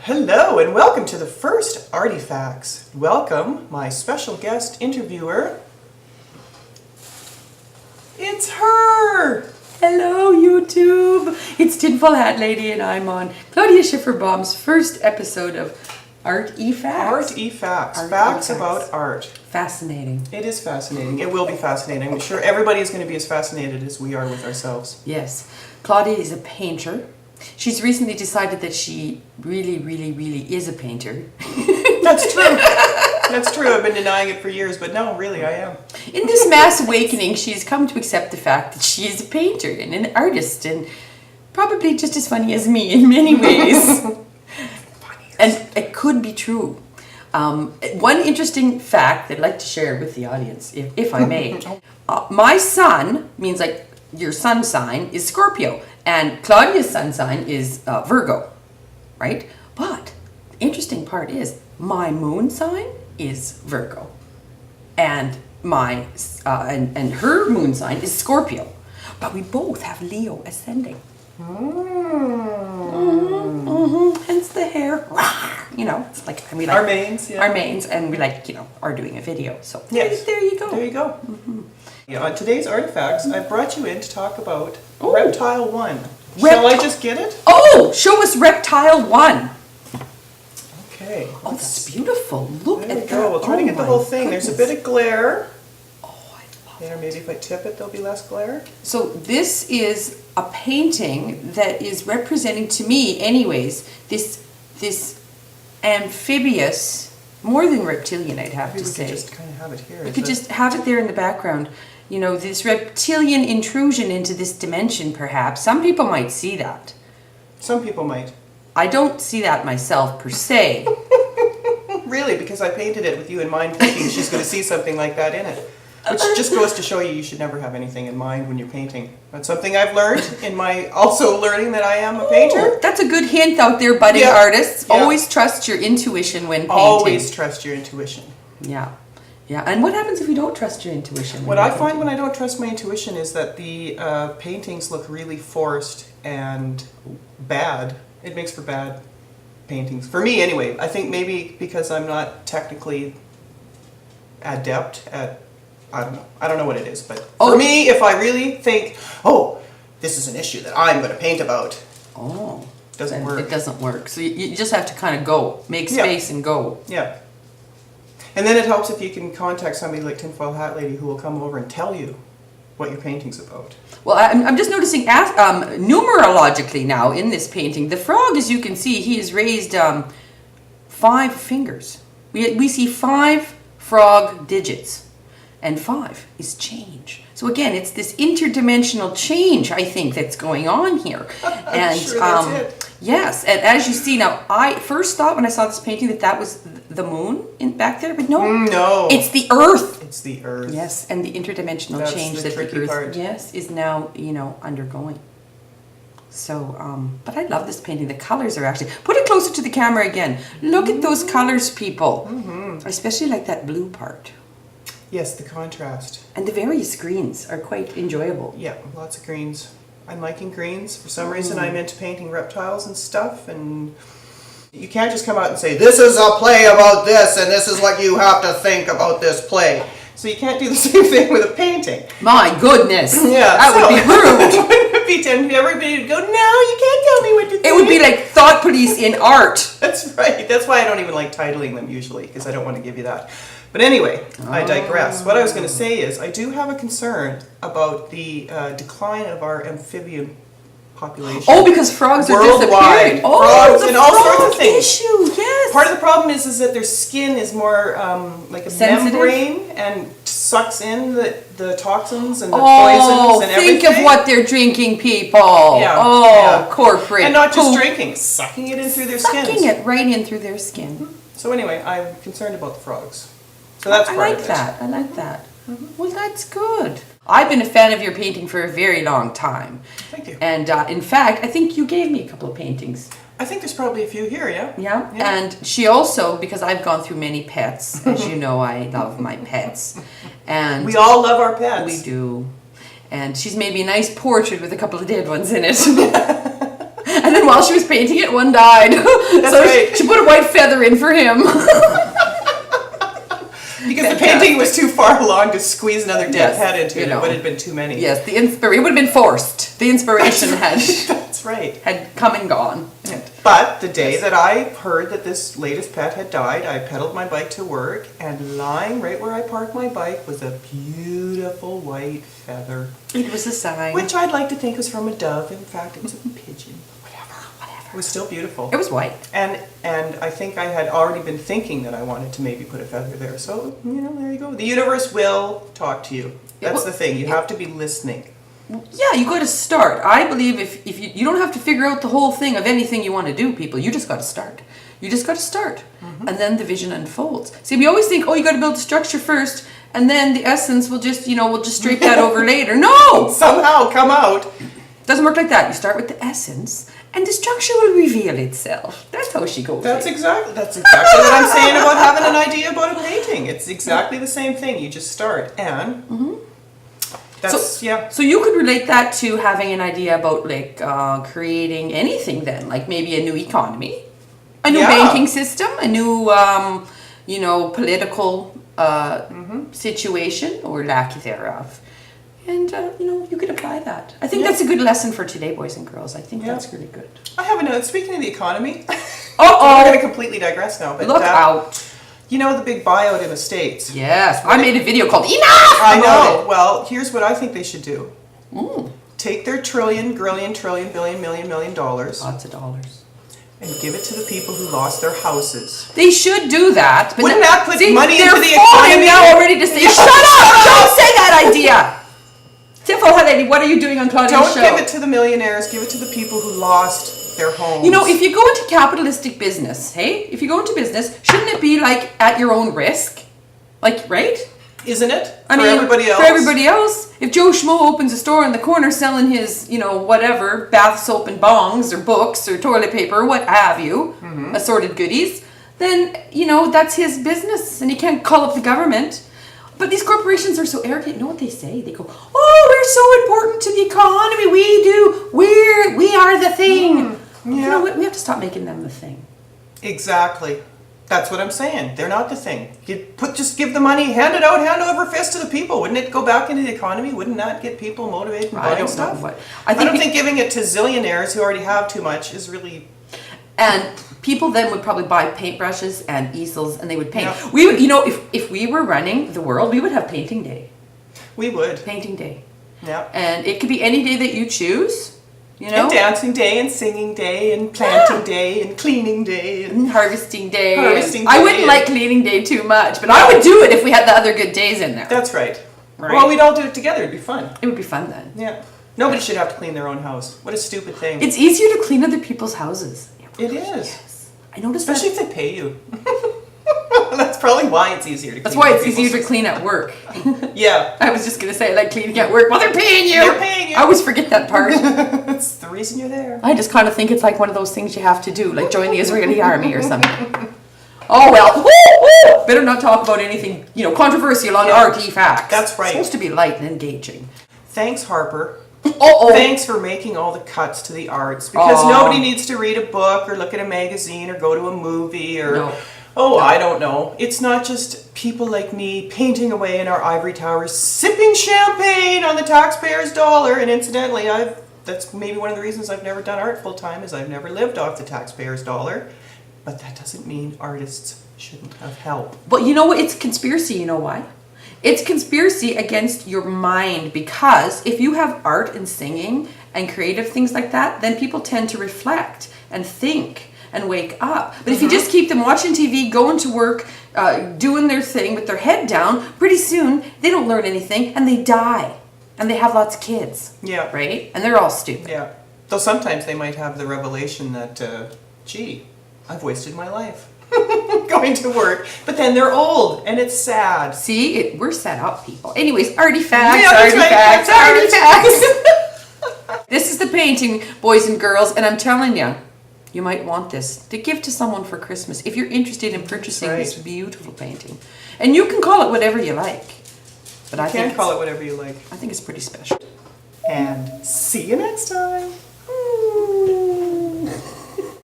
Hello and welcome to the first Artifacts. Welcome, my special guest interviewer. It's her! Hello YouTube! It's Tinfoil Hat Lady and I'm on Claudia Sciffenbomb's first episode of Artifacts. Artifacts. Facts about art. Fascinating. It is fascinating. It will be fascinating. I'm sure everybody is going to be as fascinated as we are with ourselves. Yes. Claudia is a painter. She's recently decided that she really is a painter. That's true. That's true. I've been denying it for years, but no, really, I am. In this mass awakening, she's come to accept the fact that she is a painter and an artist and probably just as funny as me in many ways. And it could be true. One interesting fact that I'd like to share with the audience, if I may. My sun, means like your sun sign, is Scorpio. And Claudia's sun sign is Virgo, right? But the interesting part is my moon sign is Virgo, and my and her moon sign is Scorpio. But we both have Leo ascending. Hence the hair. You know, it's like and we like our mains, yeah. Our mains, and we like are doing a video. So yes, there you go. There you go. Yeah, on today's Artifacts, I brought you in to talk about Reptile 1. Shall I just get it? Oh, show us Reptile 1. Okay. Oh, that's beautiful. Look at that. There we go. We'll try to get the whole thing. Goodness. There's a bit of glare. Oh, I love There, maybe if I tip it, there'll be less glare. So this is a painting that is representing to me, anyways, this amphibious, more than reptilian, I'd have Maybe to we say. could just kind of have it here. You could just have it there in the background. You know, this reptilian intrusion into this dimension, perhaps. Some people might see that. Some people might. I don't see that myself, per se. Really, because I painted it with you in mind, thinking she's going to see something like that in it. Which just goes to show you should never have anything in mind when you're painting. That's something I've learned in my also learning that I am a painter. Ooh, that's a good hint out there, budding artists. Yeah. Always trust your intuition when painting. Always trust your intuition. Yeah. Yeah, and what happens if you don't trust your intuition? What I find when I don't trust my intuition is that the paintings look really forced and bad. It makes for bad paintings. For me, anyway. I think maybe because I'm not technically adept at, I don't know. I don't know what it is, but for me, if I really think, oh, this is an issue that I'm going to paint about, doesn't work. It doesn't work. So you just have to kind of go, make space and go. Yeah. And then it helps if you can contact somebody like Tinfoil Hat Lady who will come over and tell you what your painting's about. Well, I'm just noticing numerologically now in this painting, the frog, as you can see, he has raised 5 fingers. We see 5 frog digits, and 5 is change. So again, it's this interdimensional change, I think, that's going on here. I'm sure that's it. Yes, and as you see now, I first thought when I saw this painting that was the moon back there, but no, it's the Earth. It's the Earth. Yes, and the interdimensional change that the Earth, is now undergoing. So, but I love this painting. The colors are actually put it closer to the camera again. Look at those colors, people. I especially like that blue part. Yes, the contrast. And the various greens are quite enjoyable. Yeah, lots of greens. I'm liking greens. For some reason, I'm into painting reptiles and stuff, and you can't just come out and say, this is a play about this, and this is what you have to think about this play. So you can't do the same thing with a painting. My goodness. Yeah, that would be rude. It would be tempting. Everybody would go, no, you can't tell me what to think. It would be like thought police in art. That's right. That's why I don't even like titling them usually, because I don't want to give you that. But anyway, I digress. What I was going to say is, I do have a concern about the decline of our amphibian population. Oh, because frogs are worldwide. disappearing. Oh, frogs and all sorts of things. Issue, yes. Part of the problem is that their skin is more like a membrane and sucks in the toxins and the poisons and everything. Think of what they're drinking, people. Yeah. Corporate. And not just drinking, sucking it in through their skins. Sucking it right in through their skin. So anyway, I'm concerned about the frogs. So that's part of it. I like that. Well, that's good. I've been a fan of your painting for a very long time. Thank you. And in fact, I think you gave me a couple of paintings. I think there's probably a few here, yeah? Yeah. And she also, because I've gone through many pets, as you know, I love my pets. And we all love our pets. We do. And she's made me a nice portrait with a couple of dead ones in it. And then while she was painting it, one died. So right. she put a white feather in for him. Because the painting was too far along to squeeze another dead Yes, head into it. you know. It would have been too many. Yes, it would have been forced. The inspiration That's right. had come and gone. But the day that I heard that this latest pet had died, I pedaled my bike to work, and lying right where I parked my bike was a beautiful white feather. It was a sign. Which I'd like to think was from a dove. In fact, it was a pigeon. Whatever. It was still beautiful. It was white. And I think I had already been thinking that I wanted to maybe put a feather there. So, there you go. The universe will talk to you. That's the thing. You have to be listening. Yeah, you got to start. I believe if you don't have to figure out the whole thing of anything you want to do, people. You just got to start. You just got to start. Mm-hmm. And then the vision unfolds. See, we always think, oh, you got to build the structure first, and then the essence will just, we'll just drape that over later. No! Somehow come out. Doesn't work like that. You start with the essence, and the structure will reveal itself. That's how she goes. That's exactly what I'm saying about having an idea about a painting. It's exactly the same thing. You just start, and So you could relate that to having an idea about creating anything then, like maybe a new economy, a new banking system, a new political situation or lack thereof. And, you could apply that. I think that's a good lesson for today, boys and girls. I think that's really good. I have a note. Speaking of the economy, Uh-oh. we're going to completely digress now. But Look out. You know the big buyout in the States? Yes. I made a video called Enough! I know. Well, here's what I think they should do. Mm. Take their trillion, billion, million dollars. Lots of dollars. And give it to the people who lost their houses. They should do that. But Wouldn't that put money into the falling economy? now already to say, shut up! Don't say that idea! Tinfoil, what are you doing on Claudia's show? Don't give it to the millionaires. Give it to the people who lost their homes. If you go into capitalistic business, hey? If you go into business, shouldn't it be at your own risk? Right? Isn't it? Everybody else? For everybody else. If Joe Schmo opens a store in the corner selling his, whatever, bath soap and bongs or books or toilet paper or what have you, assorted goodies, then, that's his business and he can't call up the government. But these corporations are so arrogant. You know what they say? They go, oh, we're so important to the economy. We are the thing. Yeah. We have to stop making them the thing. Exactly. That's what I'm saying. They're not the thing. Just give the money, hand it out, hand over fist to the people. Wouldn't it go back into the economy? Wouldn't that get people motivated and buying stuff? I don't think giving it to zillionaires who already have too much is really... And people then would probably buy paintbrushes and easels and they would paint. Yeah. We would, if we were running the world, we would have painting day. We would. Painting day. Yeah. And it could be any day that you choose, And dancing day and singing day and planting day and cleaning day and harvesting day. Harvesting I day wouldn't like cleaning day too much, but I would do it if we had the other good days in there. That's right. Right. Well, we'd all do it together. It'd be fun. It would be fun then. Yeah. Nobody should have to clean their own house. What a stupid thing. It's easier to clean other people's houses. It is. Yes. I noticed Especially if they pay you. That's probably why it's easier to clean. That's why it's easier to clean at work. Yeah. I was just going to say, I like cleaning at work. Well, they're paying you. They're paying you. I always forget that part. That's the reason you're there. I just kind of think it's like one of those things you have to do, like join the Israeli army or something. Oh, well. Woo, woo. Better not talk about anything, controversial on artifacts. That's right. It's supposed to be light and engaging. Thanks, Harper. Uh-oh. Thanks for making all the cuts to the arts, because nobody needs to read a book or look at a magazine or go to a movie or I don't know. It's not just people like me painting away in our ivory towers, sipping champagne on the taxpayer's dollar. And incidentally, that's maybe one of the reasons I've never done art full time, is I've never lived off the taxpayer's dollar. But that doesn't mean artists shouldn't have help. But you know what? It's conspiracy. You know why? It's conspiracy against your mind, because if you have art and singing and creative things like that, then people tend to reflect and think and wake up. But if you just keep them watching TV, going to work, doing their thing with their head down, pretty soon they don't learn anything and they die. And they have lots of kids. Yeah. Right? And they're all stupid. Yeah. Though sometimes they might have the revelation that, I've wasted my life going to work. But then they're old and it's sad. See, we're set up, people. Anyways, artifacts, Yeah, that's right. artifacts. This is the painting, boys and girls, and I'm telling you, you might want this to give to someone for Christmas if you're interested in purchasing this beautiful painting. And you can call it whatever you like. But I can call it whatever you like. I think it's pretty special. And see you next time.